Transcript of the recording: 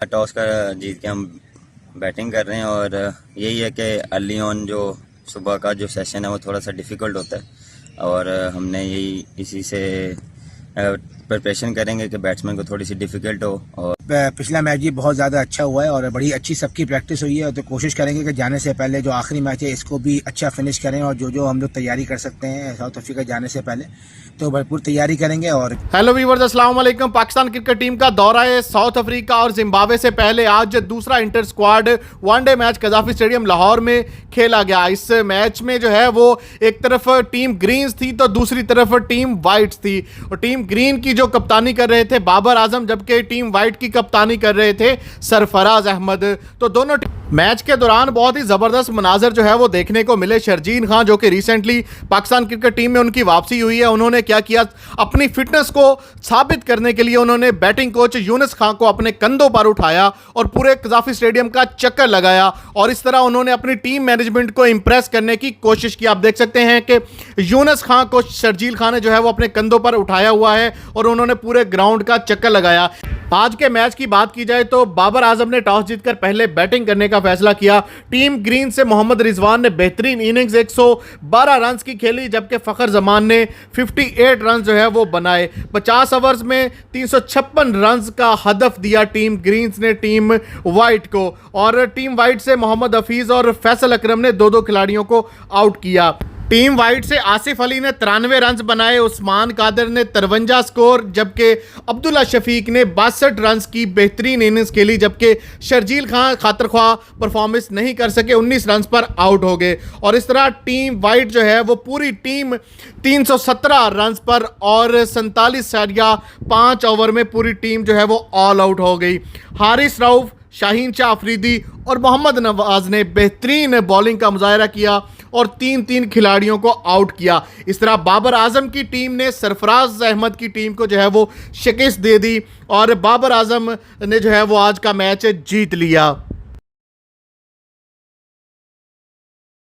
Toss का जीत के हम बैटिंग कर रहे हैं और यही है कि अर्ली ऑन जो सुबह का जो सेशन है वो थोड़ा सा डिफ़िकल्ट होता है और हमने यही इसी से प्रिपरेशन करेंगे कि बैट्समैन को थोड़ी सी डिफ़िकल्ट हो। और पिछला मैच भी बहुत ज़्यादा अच्छा हुआ है और बड़ी अच्छी सबकी प्रैक्टिस हुई है, तो कोशिश करेंगे कि जाने से पहले जो आखिरी मैच है इसको भी अच्छा फिनिश करें और जो जो हम लोग तैयारी कर सकते हैं साउथ अफ्रीका जाने से पहले तो भरपूर तैयारी करेंगे। और हेलो व्यूअर्स, अस्सलाम वालेकुम। पाकिस्तान क्रिकेट टीम का दौरा है साउथ अफ्रीका और जिम्बाब्वे से पहले आज दूसरा inter squad one day match Gaddafi stadium Lahore में खेला गया। इस मैच में जो है वो एक तरफ टीम ग्रीन्स थी तो दूसरी तरफ टीम वाइट्स थी और टीम ग्रीन की जो कप्तानी कर रहे थे बाबर आजम, जबकि टीम वाइट की कप्तानी कर रहे थे सरफराज अहमद। तो दोनों मैच के दौरान बहुत ही जबरदस्त मनाजर जो है वो देखने को मिले। शर्जील खान जो कि रिसेंटली पाकिस्तान क्रिकेट टीम में उनकी वापसी हुई है, उन्होंने क्या किया, अपनी फिटनेस को साबित करने के लिए उन्होंने बैटिंग कोच यूनुस खान को अपने कंधों पर उठाया और पूरे कजाफी स्टेडियम का चक्कर लगाया और इस तरह उन्होंने अपनी टीम मैनेजमेंट को इंप्रेस करने की कोशिश की। आप देख सकते हैं कि यूनुस खान को शर्जील खान ने जो है वो अपने कंधों पर उठाया हुआ है और उन्होंने पूरे ग्राउंड का चक्कर लगाया। आज के मैच की बात की जाए तो बाबर आजम ने टॉस जीतकर पहले बैटिंग करने का फैसला किया। टीम ग्रीन से मोहम्मद रिजवान ने बेहतरीन इनिंग्स 112 रन की खेली, जबकि फखर जमान ने 58 रन जो है वो बनाए। 50 ओवर्स में 356 रन का हदफ दिया टीम ग्रीन्स ने टीम वाइट को, और टीम वाइट से मोहम्मद हफीज और फैसल अकरम ने दो दो खिलाड़ियों को आउट किया। टीम वाइट से आसिफ अली ने 93 रन बनाए, उस्मान कादर ने 53 स्कोर, जबकि अब्दुल्ला शफीक ने 62 रन की बेहतरीन इनिंग्स खेली, जबकि शर्जील खान खातरख्वाह परफॉर्मेंस नहीं कर सके, 19 रन पर आउट हो गए। और इस तरह टीम वाइट जो है वो पूरी टीम 317 रन पर और 47 या 5 ओवर में पूरी टीम जो है वो ऑल आउट हो गई। हारिस रऊफ, शाहीन शाह अफरीदी और मोहम्मद नवाज ने बेहतरीन बॉलिंग का मुजाहरा किया और 3-3 खिलाड़ियों को आउट किया। इस तरह बाबर आजम की टीम ने सरफराज अहमद की टीम को जो है वो शिकस्त दे दी और बाबर आजम ने जो है वो आज का मैच जीत लिया।